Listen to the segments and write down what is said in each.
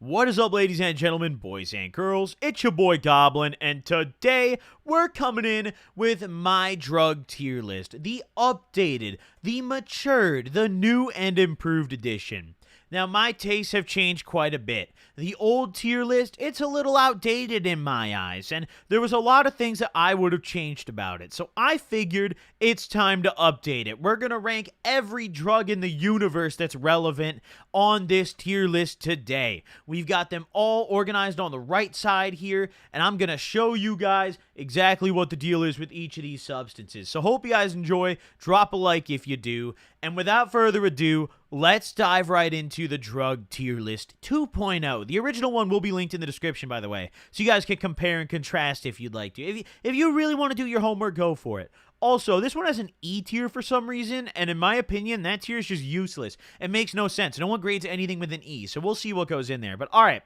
What is up, ladies and gentlemen, boys and girls? It's your boy Goblin, and today we're coming in with my drug tier list, the updated, the matured, the new and improved edition. Now, my tastes have changed quite a bit. The old tier list, it's a little outdated in my eyes, and there was a lot of things that I would have changed about it. So I figured it's time to update it. We're going to rank every drug in the universe that's relevant on this tier list today. We've got them all organized on the right side here, and I'm going to show you guys exactly what the deal is with each of these substances. So hope you guys enjoy. Drop a like if you do. And without further ado, let's dive right into the drug tier list 2.0. The original one will be linked in the description, by the way, so you guys can compare and contrast if you'd like to. If you really want to do your homework, go for it. Also, this one has an E tier for some reason, and in my opinion, that tier is just useless. It makes no sense. No one grades anything with an E, so we'll see what goes in there. But all right,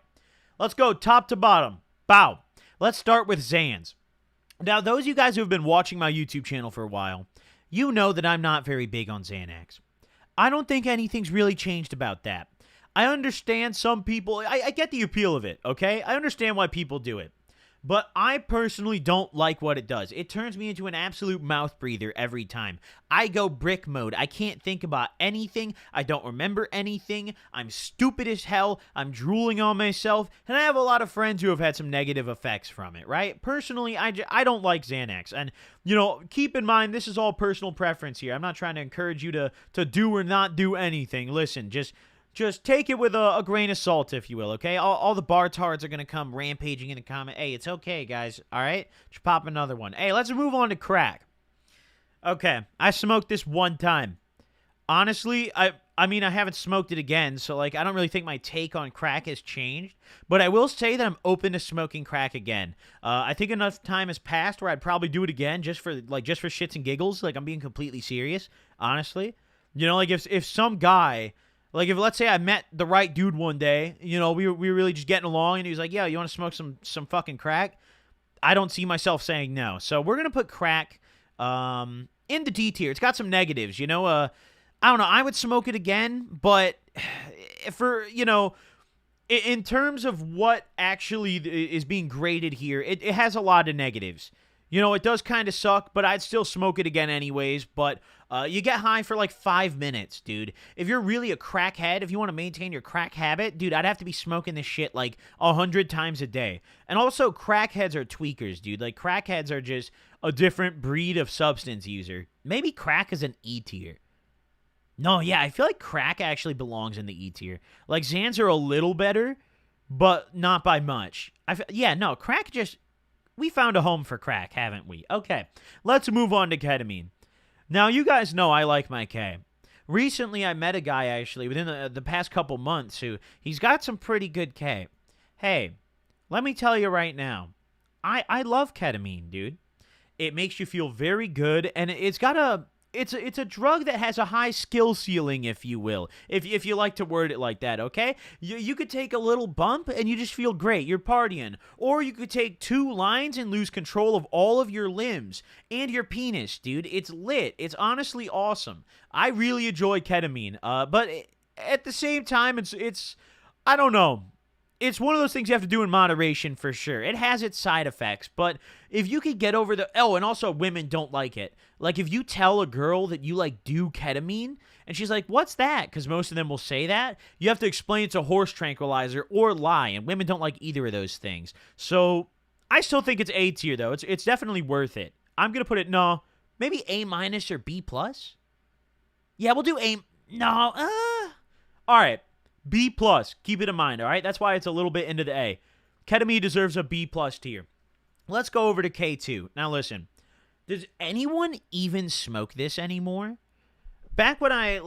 let's go top to bottom. Bow. Let's start with Xans. Now, those of you guys who have been watching my YouTube channel for a while, you know that I'm not very big on Xanax. I don't think anything's really changed about that. I understand some people, I get the appeal of it, okay? I understand why people do it. But I personally don't like what it does. It turns me into an absolute mouth breather every time. I go brick mode. I can't think about anything. I don't remember anything. I'm stupid as hell. I'm drooling on myself. And I have a lot of friends who have had some negative effects from it, right? Personally, I don't like Xanax. And, you know, keep in mind, this is all personal preference here. I'm not trying to encourage you to do or not do anything. Listen, just take it with a grain of salt, if you will, okay? All the bartards are going to come rampaging in the comment. Hey, it's okay, guys, all right? Just pop another one. Hey, let's move on to crack. Okay, I smoked this one time. Honestly, I mean, I haven't smoked it again, so, like, I don't really think my take on crack has changed. But I will say that I'm open to smoking crack again. I think enough time has passed where I'd probably do it again just for shits and giggles. Like, I'm being completely serious, honestly. You know, like, if some guy... Like, if, let's say, I met the right dude one day, you know, we were really just getting along, and he was like, yeah, you want to smoke some fucking crack? I don't see myself saying no. So we're going to put crack in the D tier. It's got some negatives, you know? I don't know. I would smoke it again, but for, you know, in terms of what actually is being graded here, it has a lot of negatives. You know, it does kind of suck, but I'd still smoke it again anyways. But you get high for like 5 minutes, dude. If you're really a crackhead, if you want to maintain your crack habit, dude, I'd have to be smoking this shit like 100 times a day. And also, crackheads are tweakers, dude. Like, crackheads are just a different breed of substance user. Maybe crack is an E tier. No, yeah, I feel like crack actually belongs in the E tier. Like, Xans are a little better, but not by much. Yeah, no, crack just... We found a home for crack, haven't we? Okay, let's move on to ketamine. Now, you guys know I like my K. Recently, I met a guy, actually, within the past couple months, he's got some pretty good K. Hey, let me tell you right now, I love ketamine, dude. It makes you feel very good, and it's got a... It's a drug that has a high skill ceiling, if you will, if you like to word it like that, okay? You could take a little bump and you just feel great. You're partying. Or you could take 2 lines and lose control of all of your limbs and your penis, dude. It's lit. It's honestly awesome. I really enjoy ketamine, but at the same time, it's I don't know. It's one of those things you have to do in moderation for sure. It has its side effects, but if you could get over the... Oh, and also women don't like it. Like, if you tell a girl that you, like, do ketamine, and she's like, what's that? Because most of them will say that. You have to explain it's a horse tranquilizer or lie, and women don't like either of those things. So, I still think it's A tier, though. It's definitely worth it. I'm going to put it, no, maybe A- or B+? Yeah, we'll do A... No, all right. B+, keep it in mind, all right? That's why it's a little bit into the A. Ketamine deserves a B+ tier. Let's go over to K2. Now, listen. Does anyone even smoke this anymore? Back when I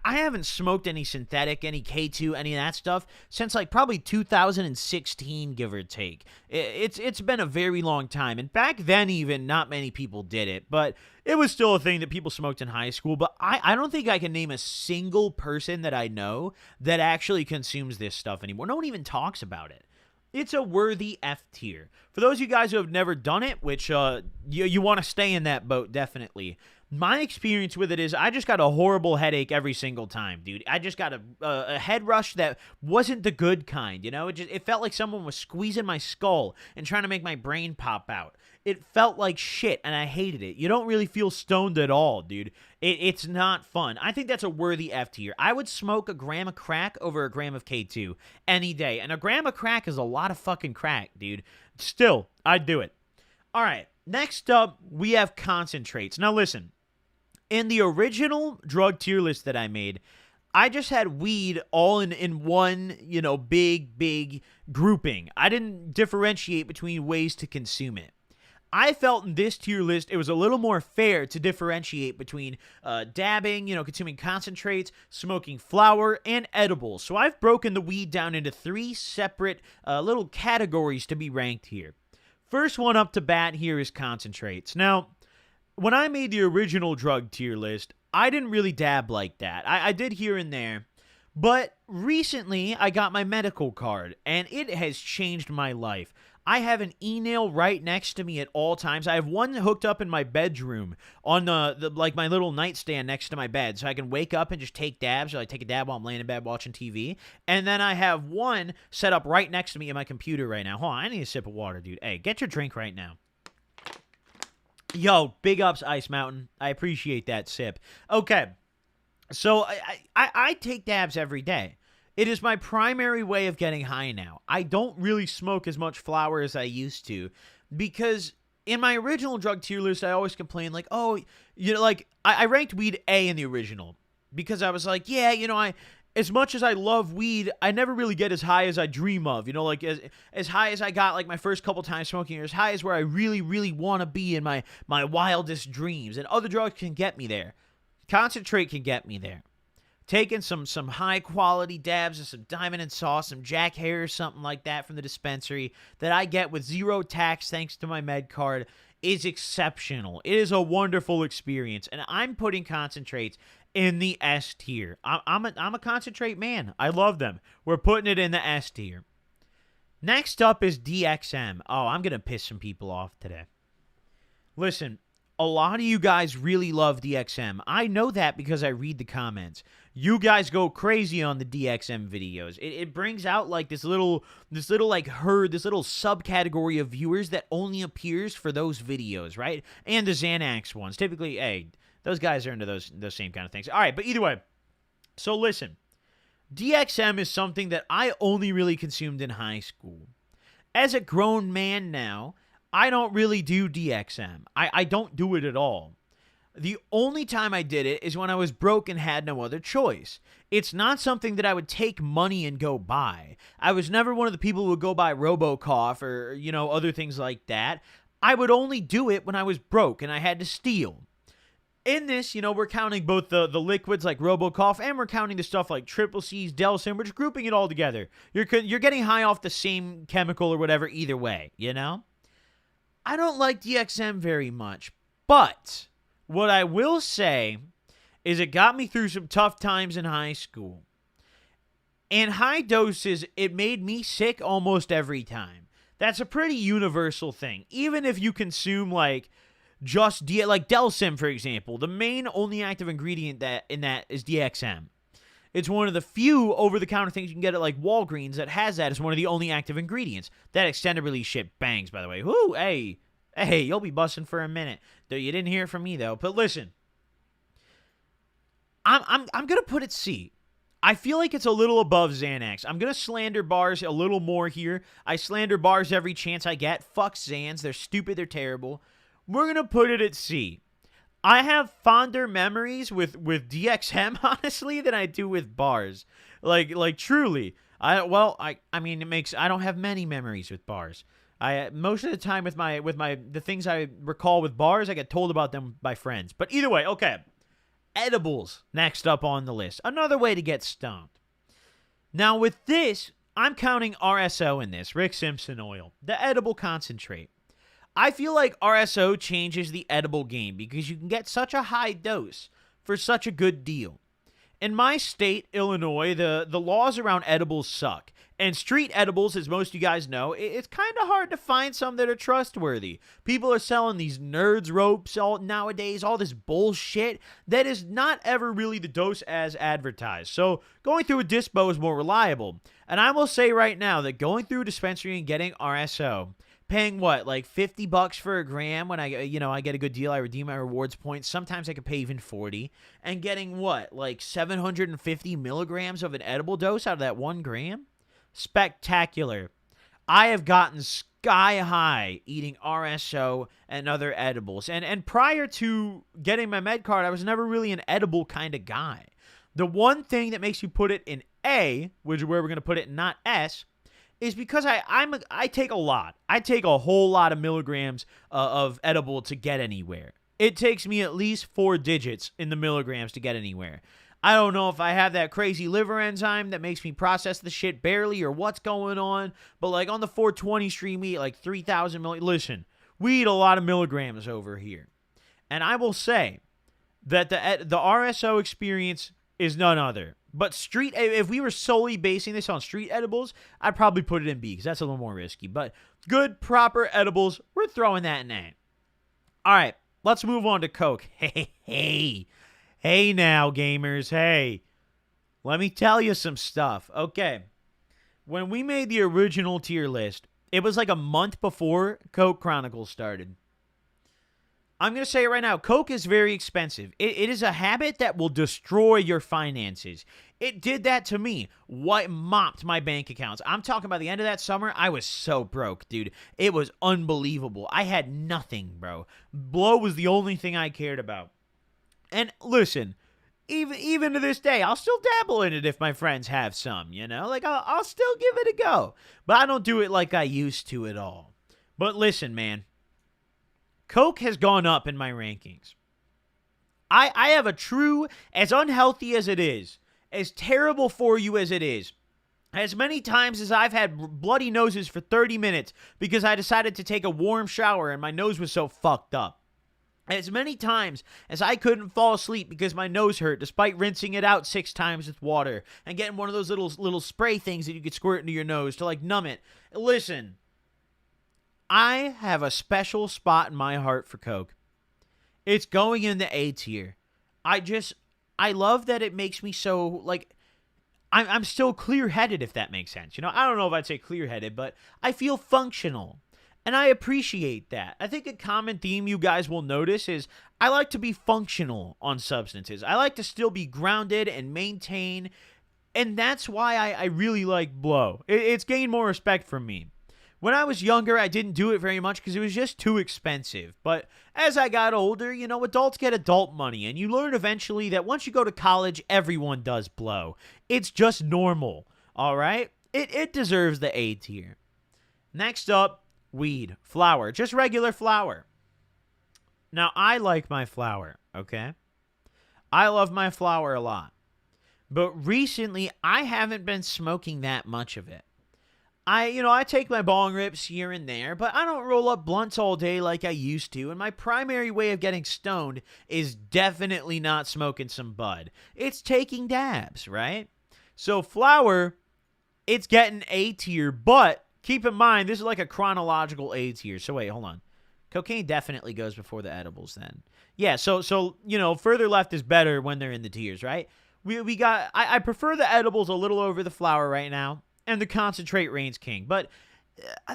haven't smoked any synthetic, any K2, any of that stuff since, like, probably 2016, give or take. It's been a very long time. And back then, even, not many people did it. But it was still a thing that people smoked in high school. But I don't think I can name a single person that I know that actually consumes this stuff anymore. No one even talks about it. It's a worthy F tier. For those of you guys who have never done it, which you want to stay in that boat, definitely. My experience with it is I just got a horrible headache every single time, dude. I just got a head rush that wasn't the good kind, you know? It felt like someone was squeezing my skull and trying to make my brain pop out. It felt like shit, and I hated it. You don't really feel stoned at all, dude. It's not fun. I think that's a worthy F tier. I would smoke a gram of crack over a gram of K2 any day, and a gram of crack is a lot of fucking crack, dude. Still, I'd do it. All right, next up, we have concentrates. Now, listen. In the original drug tier list that I made, I just had weed all in one, big grouping. I didn't differentiate between ways to consume it. I felt in this tier list it was a little more fair to differentiate between dabbing, consuming concentrates, smoking flower, and edibles. So I've broken the weed down into 3 separate little categories to be ranked here. First one up to bat here is concentrates. Now, when I made the original drug tier list, I didn't really dab like that. I did here and there, but recently I got my medical card, and it has changed my life. I have an e-nail right next to me at all times. I have one hooked up in my bedroom on my little nightstand next to my bed, so I can wake up and just take dabs. Or I take a dab while I'm laying in bed watching TV, and then I have one set up right next to me in my computer right now. Hold on, I need a sip of water, dude. Hey, get your drink right now. Yo, big ups, Ice Mountain. I appreciate that sip. Okay, so I take dabs every day. It is my primary way of getting high now. I don't really smoke as much flower as I used to because in my original drug tier list, I always complained like, I ranked weed A in the original because I was like, as much as I love weed, I never really get as high as I dream of. As high as I got like my first couple times smoking, or as high as where I really, really want to be in my wildest dreams. And other drugs can get me there. Concentrate can get me there. Taking some high quality dabs and some Diamond and Sauce, some Jack Hair or something like that from the dispensary that I get with 0 tax thanks to my med card is exceptional. It is a wonderful experience, and I'm putting concentrates in the S tier. I'm a concentrate man. I love them. We're putting it in the S tier. Next up is DXM. Oh, I'm going to piss some people off today. Listen, a lot of you guys really love DXM. I know that because I read the comments. You guys go crazy on the DXM videos. It brings out like this little like herd, this little subcategory of viewers that only appears for those videos, right? And the Xanax ones. Typically, hey, those guys are into those same kind of things. All right, but either way. So listen, DXM is something that I only really consumed in high school. As a grown man now, I don't really do DXM. I don't do it at all. The only time I did it is when I was broke and had no other choice. It's not something that I would take money and go buy. I was never one of the people who would go buy RoboCough or, other things like that. I would only do it when I was broke and I had to steal. In this, we're counting both the liquids like RoboCough and we're counting the stuff like Triple C's, Delsin. We're just grouping it all together. You're getting high off the same chemical or whatever either way, I don't like DXM very much, but what I will say is it got me through some tough times in high school. In high doses, it made me sick almost every time. That's a pretty universal thing. Even if you consume like Delsim, for example, the main only active ingredient in that is DXM. It's one of the few over-the-counter things you can get at like Walgreens that has that as one of the only active ingredients. That extended release shit bangs, by the way. Whoo, hey, you'll be busting for a minute. Though you didn't hear it from me though. But listen, I'm gonna put it C. I feel like it's a little above Xanax. I'm gonna slander bars a little more here. I slander bars every chance I get. Fuck Xans, they're stupid, they're terrible. We're gonna put it at C. I have fonder memories with DXM, honestly, than I do with bars. Like truly. I don't have many memories with bars. Most of the time with the things I recall with bars, I get told about them by friends. But either way, okay. Edibles, next up on the list. Another way to get stoned. Now with this, I'm counting RSO in this, Rick Simpson oil, the edible concentrate. I feel like RSO changes the edible game because you can get such a high dose for such a good deal. In my state, Illinois, the laws around edibles suck. And street edibles, as most of you guys know, it's kind of hard to find some that are trustworthy. People are selling these nerds ropes nowadays, all this bullshit that is not ever really the dose as advertised. So going through a dispo is more reliable. And I will say right now that going through a dispensary and getting RSO, paying what, like $50 for a gram when I get a good deal, I redeem my rewards points. Sometimes I could pay even 40, and getting what, like 750 milligrams of an edible dose out of that 1 gram? Spectacular. I have gotten sky high eating RSO and other edibles. And prior to getting my med card, I was never really an edible kind of guy. The one thing that makes you put it in A, which is where we're going to put it and not S, is because I take a lot. I take a whole lot of milligrams of edible to get anywhere. It takes me at least 4 digits in the milligrams to get anywhere. I don't know if I have that crazy liver enzyme that makes me process the shit barely or what's going on, but like on the 420 stream, we eat like 3,000 milligrams. Listen, we eat a lot of milligrams over here. And I will say that the RSO experience is none other. But street, if we were solely basing this on street edibles, I'd probably put it in B because that's a little more risky. But good, proper edibles, we're throwing that in A. All right, let's move on to Coke. Hey now, gamers, hey. Let me tell you some stuff. Okay, when we made the original tier list, it was like a month before Coke Chronicles started. I'm going to say it right now, Coke is very expensive. It is a habit that will destroy your finances. It did that to me. What mopped my bank accounts. I'm talking about the end of that summer, I was so broke, dude. It was unbelievable. I had nothing, bro. Blow was the only thing I cared about. And listen, even to this day, I'll still dabble in it if my friends have some, you know? Like, I'll still give it a go. But I don't do it like I used to at all. But listen, man. Coke has gone up in my rankings. I have a true, as unhealthy as it is, as terrible for you as it is, as many times as I've had bloody noses for 30 minutes because I decided to take a warm shower and my nose was so fucked up. As many times as I couldn't fall asleep because my nose hurt despite rinsing it out 6 times with water and getting one of those little spray things that you could squirt into your nose to like numb it. Listen, I have a special spot in my heart for Coke. It's going in the A tier. I love that it makes me so, like, I'm still clear-headed, if that makes sense. You know, I don't know if I'd say clear-headed, but I feel functional. And I appreciate that. I think a common theme you guys will notice is I like to be functional on substances. I like to still be grounded and maintain. And that's why I really like Blow. It's gained more respect from me. When I was younger, I didn't do it very much because it was just too expensive. But as I got older, you know, adults get adult money. And you learn eventually that once you go to college, everyone does Blow. It's just normal, all right? It deserves the A tier. Next up, weed, flower, just regular flower. Now, I like my flower, okay? I love my flower a lot. But recently, I haven't been smoking that much of it. I take my bong rips here and there, but I don't roll up blunts all day like I used to, and my primary way of getting stoned is definitely not smoking some bud. It's taking dabs, right? So flower, it's getting A tier, but keep in mind, this is like a chronological A tier. So wait, hold on. Cocaine definitely goes before the edibles then. Yeah, so further left is better when they're in the tiers, right? I prefer the edibles a little over the flower right now. And the concentrate reigns king. But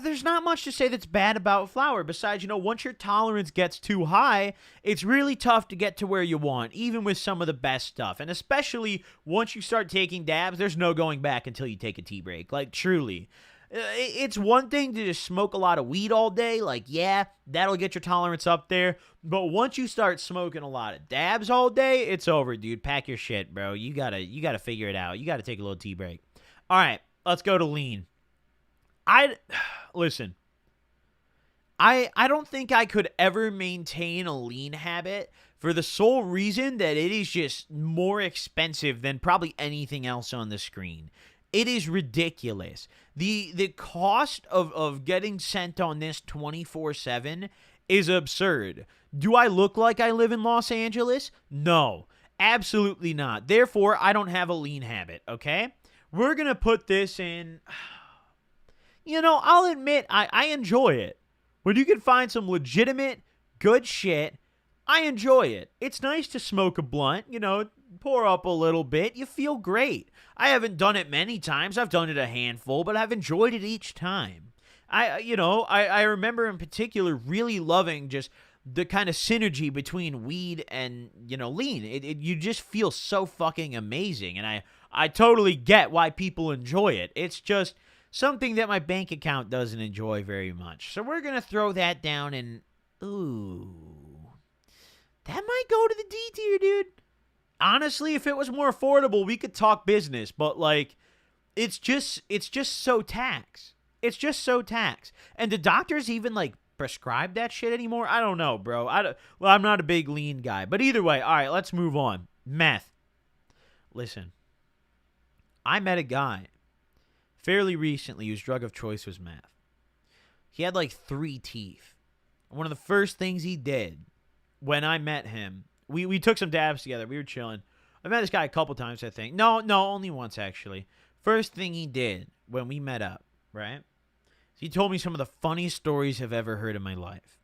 there's not much to say that's bad about flower. Besides, once your tolerance gets too high, it's really tough to get to where you want, even with some of the best stuff. And especially once you start taking dabs, there's no going back until you take a tea break. Like, truly. It's one thing to just smoke a lot of weed all day. Like, yeah, that'll get your tolerance up there. But once you start smoking a lot of dabs all day, it's over, dude. Pack your shit, bro. You gotta figure it out. You gotta take a little tea break. All right. Let's go to lean. Listen, I don't think I could ever maintain a lean habit for the sole reason that it is just more expensive than probably anything else on the screen. It is ridiculous. The cost of getting sent on this 24/7 is absurd. Do I look like I live in Los Angeles? No, absolutely not. Therefore, I don't have a lean habit, okay? we're going to put this in. You know, I'll admit, I enjoy it. When you can find some legitimate, good shit, I enjoy it. It's nice to smoke a blunt, you know, pour up a little bit. You feel great. I haven't done it many times. I've done it a handful, but I've enjoyed it each time. I remember in particular really loving just the kind of synergy between weed and, you know, lean. You just feel so fucking amazing, and I totally get why people enjoy it. It's just something that my bank account doesn't enjoy very much. So we're going to throw that down, and ooh, that might go to the D tier, dude. Honestly, if it was more affordable, we could talk business, but like it's just so tax. It's just so tax. And do doctors even like prescribe that shit anymore? I don't know, bro. I'm not a big lean guy, but either way, all right, let's move on. Meth. Listen. I met a guy fairly recently whose drug of choice was meth. He had like 3 teeth. One of the first things he did when I met him, we took some dabs together. We were chilling. I met this guy a couple times, I think. No, only once, actually. First thing he did when we met up, right? He told me some of the funniest stories I've ever heard in my life.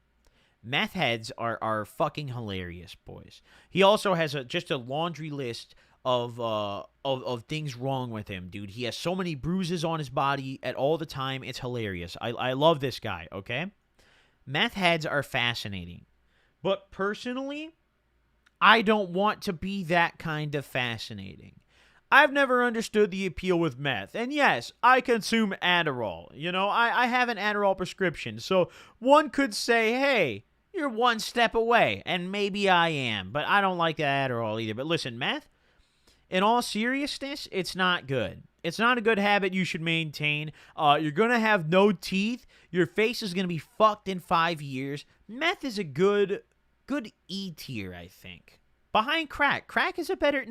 Meth heads are fucking hilarious, boys. He also has just a laundry list of things wrong with him, dude. He has so many bruises on his body at all the time. It's hilarious. I love this guy, okay? Meth heads are fascinating. But personally, I don't want to be that kind of fascinating. I've never understood the appeal with meth. And yes, I consume Adderall. You know, I have an Adderall prescription. So one could say, hey, you're one step away. And maybe I am. But I don't like that Adderall either. But listen, meth, in all seriousness, it's not good. It's not a good habit you should maintain. You're going to have no teeth. Your face is going to be fucked in 5 years. Meth is a good E tier, I think. Behind crack. Crack is a better...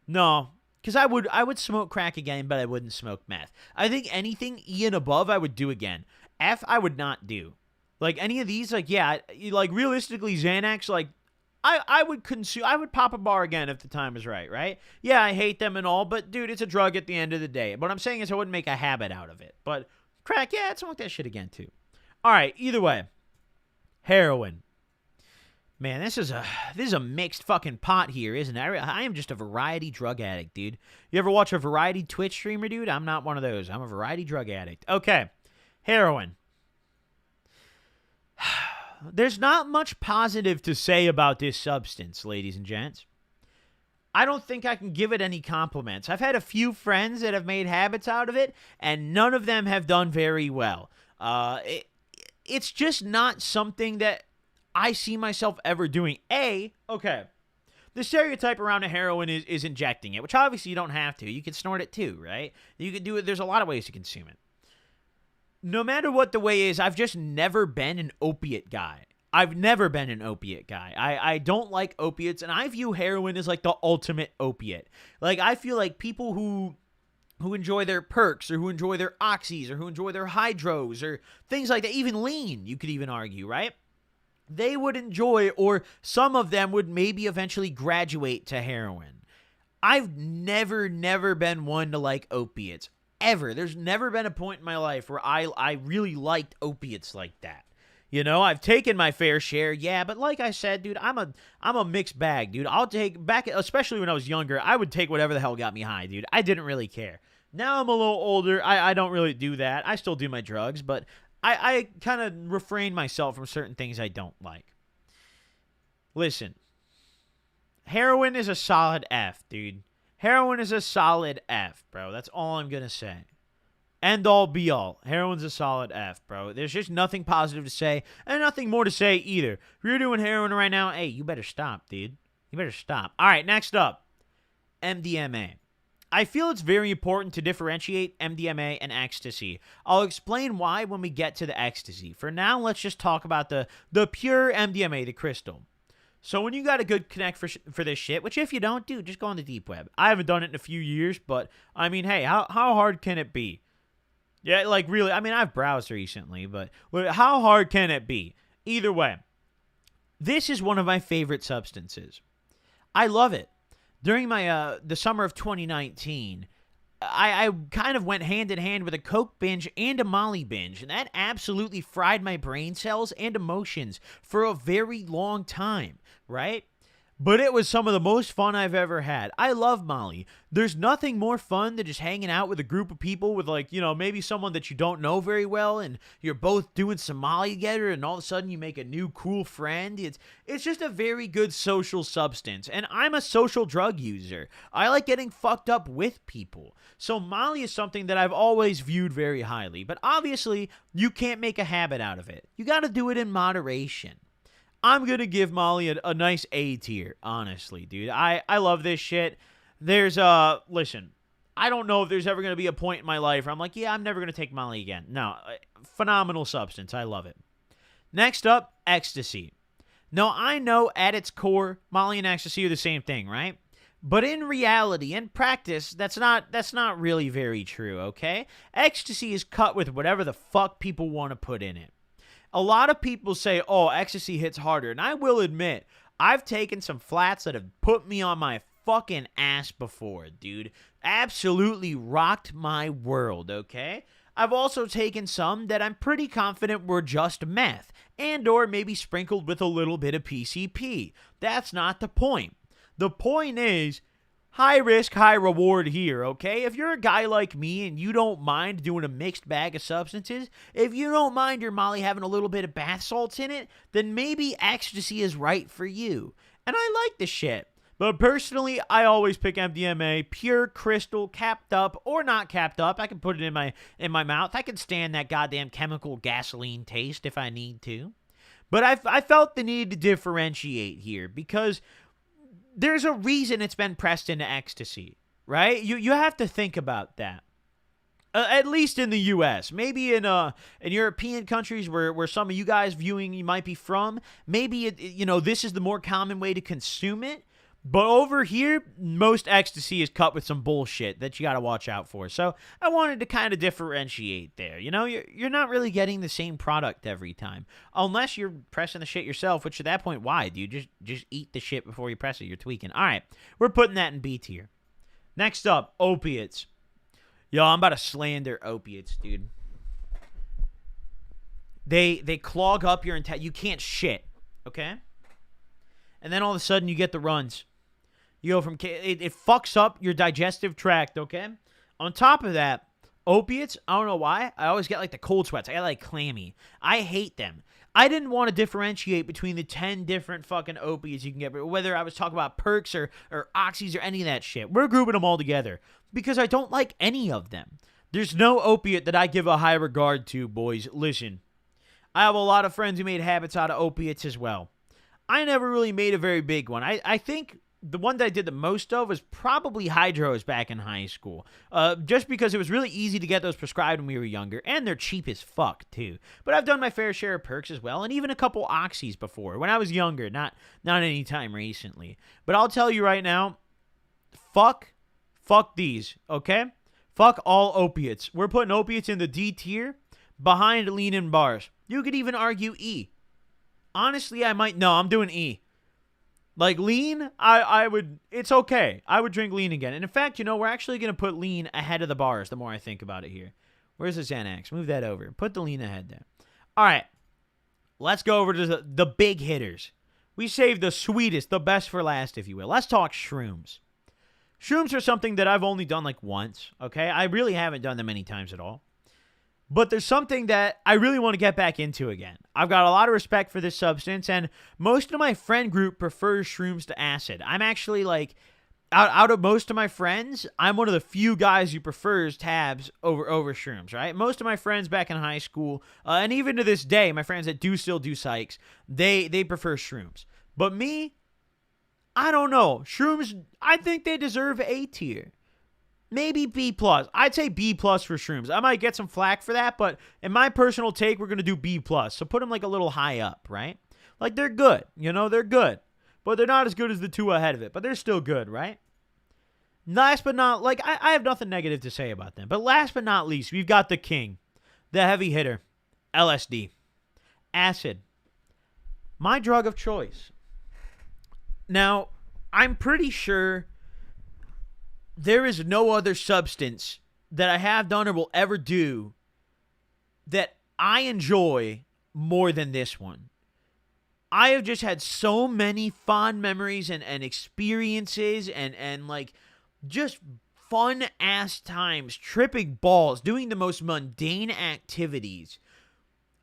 No, because I would smoke crack again, but I wouldn't smoke meth. I think anything E and above I would do again. F I would not do. Like any of these, like yeah, like realistically Xanax, like I would consume. I would pop a bar again if the time is right, right? Yeah, I hate them and all, but dude, it's a drug at the end of the day. What I'm saying is I wouldn't make a habit out of it. But crack, yeah, I'd smoke that shit again too. All right, either way, heroin. Man, this is a mixed fucking pot here, isn't it? I am just a variety drug addict, dude. You ever watch a variety Twitch streamer, dude? I'm not one of those. I'm a variety drug addict. Okay, heroin. There's not much positive to say about this substance, ladies and gents. I don't think I can give it any compliments. I've had a few friends that have made habits out of it, and none of them have done very well. It's just not something that I see myself ever doing. Okay, the stereotype around a heroin is injecting it, which obviously you don't have to. You can snort it too, right? You can do it. There's a lot of ways to consume it. No matter what the way is, I've just never been an opiate guy. I don't like opiates, and I view heroin as like the ultimate opiate. Like, I feel like people who enjoy their perks, or who enjoy their oxys, or who enjoy their hydros, or things like that, even lean, you could even argue, right? They would enjoy, or some of them would maybe eventually graduate to heroin. I've never been one to like opiates. Ever. There's never been a point in my life where I really liked opiates like that. You know, I've taken my fair share, yeah, but like I said, dude, I'm a mixed bag, dude. I'll take back, especially when I was younger, I would take whatever the hell got me high, dude. I didn't really care. Now I'm a little older. I don't really do that. I still do my drugs, but I kind of refrain myself from certain things I don't like. Listen, heroin is a solid F, dude. Heroin is a solid F, bro. That's all I'm going to say. End all be all. Heroin's a solid F, bro. There's just nothing positive to say, and nothing more to say either. If you're doing heroin right now, hey, you better stop, dude. You better stop. All right, next up, MDMA. I feel it's very important to differentiate MDMA and ecstasy. I'll explain why when we get to the ecstasy. For now, let's just talk about the pure MDMA, the crystal. So when you got a good connect for this shit, which if you don't, dude, just go on the deep web. I haven't done it in a few years, but I mean, hey, how hard can it be? Yeah, like really, I mean, I've browsed recently, but how hard can it be? Either way, this is one of my favorite substances. I love it. During my the summer of 2019, I kind of went hand in hand with a Coke binge and a Molly binge, and that absolutely fried my brain cells and emotions for a very long time, right? But it was some of the most fun I've ever had. I love Molly. There's nothing more fun than just hanging out with a group of people with, like, maybe someone that you don't know very well, and you're both doing some Molly together, and all of a sudden you make a new cool friend. It's just a very good social substance, and I'm a social drug user. I like getting fucked up with people. So Molly is something that I've always viewed very highly, but obviously you can't make a habit out of it. You got to do it in moderation. I'm going to give Molly a nice A tier, honestly, dude. I love this shit. Listen, I don't know if there's ever going to be a point in my life where I'm like, yeah, I'm never going to take Molly again. No, phenomenal substance. I love it. Next up, Ecstasy. Now, I know at its core, Molly and Ecstasy are the same thing, right? But in reality, in practice, that's not really very true, okay? Ecstasy is cut with whatever the fuck people want to put in it. A lot of people say, oh, Ecstasy hits harder. And I will admit, I've taken some flats that have put me on my fucking ass before, dude. Absolutely rocked my world, okay? I've also taken some that I'm pretty confident were just meth, and or maybe sprinkled with a little bit of PCP. That's not the point. The point is, high risk, high reward here, okay? If you're a guy like me and you don't mind doing a mixed bag of substances, if you don't mind your Molly having a little bit of bath salts in it, then maybe Ecstasy is right for you. And I like the shit. But personally, I always pick MDMA, pure crystal, capped up or not capped up. I can put it in my mouth. I can stand that goddamn chemical gasoline taste if I need to. But I felt the need to differentiate here because there's a reason it's been pressed into Ecstasy, right? You have to think about that. At least in the U.S. Maybe in European countries where some of you guys viewing you might be from, maybe this is the more common way to consume it. But over here, most Ecstasy is cut with some bullshit that you got to watch out for. So I wanted to kind of differentiate there. You're not really getting the same product every time. Unless you're pressing the shit yourself, which at that point, why? Do you just eat the shit before you press it? You're tweaking. All right, we're putting that in B tier. Next up, Opiates. Yo, I'm about to slander Opiates, dude. They clog up your entire... You can't shit, okay? And then all of a sudden, you get the runs. You go from... It fucks up your digestive tract, okay? On top of that, Opiates, I don't know why, I always get like the cold sweats. I get like clammy. I hate them. I didn't want to differentiate between the 10 different fucking opiates you can get, whether I was talking about perks or oxys or any of that shit. We're grouping them all together because I don't like any of them. There's no opiate that I give a high regard to, boys. Listen, I have a lot of friends who made habits out of opiates as well. I never really made a very big one. I think the one that I did the most of was probably hydros back in high school. Just because it was really easy to get those prescribed when we were younger, and they're cheap as fuck, too. But I've done my fair share of perks as well, and even a couple oxys before, when I was younger, not any time recently. But I'll tell you right now, fuck these, okay? Fuck all opiates. We're putting opiates in the D tier, behind lean in bars. You could even argue E. Honestly, I'm doing E. Like lean, I would, it's okay. I would drink lean again. And in fact, we're actually going to put lean ahead of the bars the more I think about it here. Where's the Xanax? Move that over. Put the lean ahead there. All right. Let's go over to the big hitters. We saved the sweetest, the best for last, if you will. Let's talk shrooms. Shrooms are something that I've only done like once, okay? I really haven't done them many times at all. But there's something that I really want to get back into again. I've got a lot of respect for this substance, and most of my friend group prefers shrooms to acid. I'm actually like, out of most of my friends, I'm one of the few guys who prefers tabs over shrooms, right? Most of my friends back in high school, and even to this day, my friends that do still do psychs, they prefer shrooms. But me, I don't know. Shrooms, I think they deserve A tier. Maybe B+. I'd say B+ for shrooms. I might get some flack for that, but in my personal take, we're going to do B+. So put them like a little high up, right? Like they're good. They're good. But they're not as good as the two ahead of it. But they're still good, right? Last but not, I have nothing negative to say about them. But last but not least, we've got the king. The heavy hitter. LSD. Acid. My drug of choice. Now, I'm pretty sure there is no other substance that I have done or will ever do that I enjoy more than this one. I have just had so many fond memories and experiences and like just fun ass times, tripping balls, doing the most mundane activities.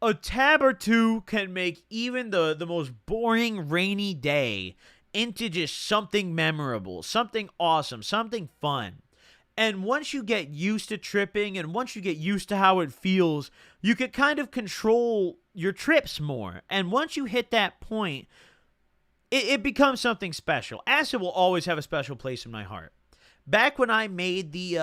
A tab or two can make even the most boring rainy day into just something memorable, something awesome, something fun. And once you get used to tripping and once you get used to how it feels, you can kind of control your trips more. And once you hit that point, it becomes something special. Acid will always have a special place in my heart. Back when I made the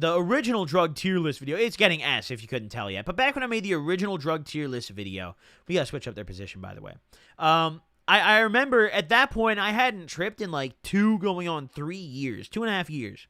original drug tier list video, it's getting S if you couldn't tell yet, but back when I made the original drug tier list video, we gotta switch up their position, by the way. I remember at that point, I hadn't tripped in like 2 going on 3 years, 2.5 years.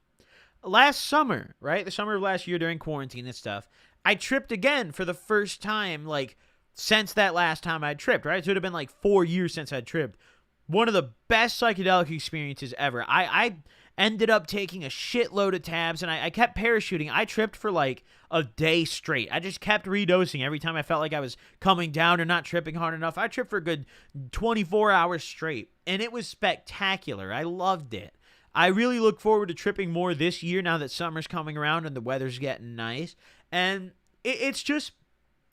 Last summer, right? The summer of last year during quarantine and stuff, I tripped again for the first time, like, since that last time I tripped, right? So it would have been like 4 years since I tripped. One of the best psychedelic experiences ever. I ended up taking a shitload of tabs, and I kept parachuting. I tripped for like a day straight. I just kept redosing every time I felt like I was coming down or not tripping hard enough. I tripped for a good 24 hours straight, and it was spectacular. I loved it. I really look forward to tripping more this year now that summer's coming around and the weather's getting nice. And it's just,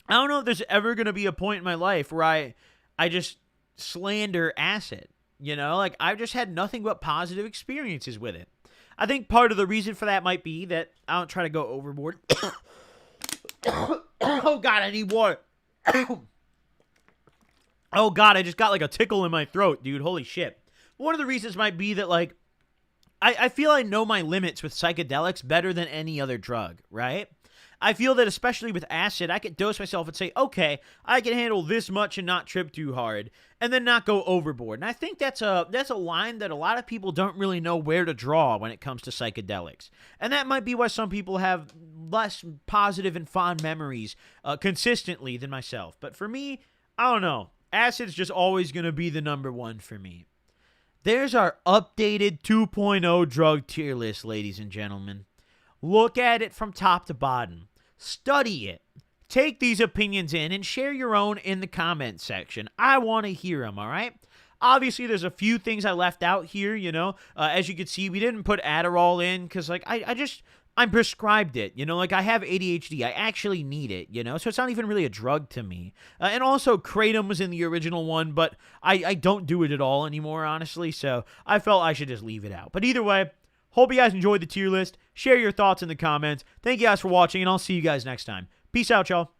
I don't know if there's ever going to be a point in my life where I just slander acid. You know, like I've just had nothing but positive experiences with it. I think part of the reason for that might be that I don't try to go overboard. Oh, God, I need water. Oh, God, I just got like a tickle in my throat, dude. Holy shit. One of the reasons might be that, like, I feel I know my limits with psychedelics better than any other drug, right? I feel that especially with acid, I could dose myself and say, okay, I can handle this much and not trip too hard, and then not go overboard. And I think that's a line that a lot of people don't really know where to draw when it comes to psychedelics. And that might be why some people have less positive and fond memories consistently than myself. But for me, I don't know. Acid's just always going to be the number one for me. There's our updated 2.0 drug tier list, ladies and gentlemen. Look at it from top to bottom. Study it. Take these opinions in and share your own in the comment section. I want to hear them, all right? Obviously, there's a few things I left out here, you know. As you can see, we didn't put Adderall in because, like, I'm prescribed it, you know, like I have ADHD. I actually need it, you know, so it's not even really a drug to me. And also Kratom was in the original one, but I don't do it at all anymore, honestly, so I felt I should just leave it out. But either way, hope you guys enjoyed the tier list. Share your thoughts in the comments. Thank you guys for watching, and I'll see you guys next time. Peace out, y'all.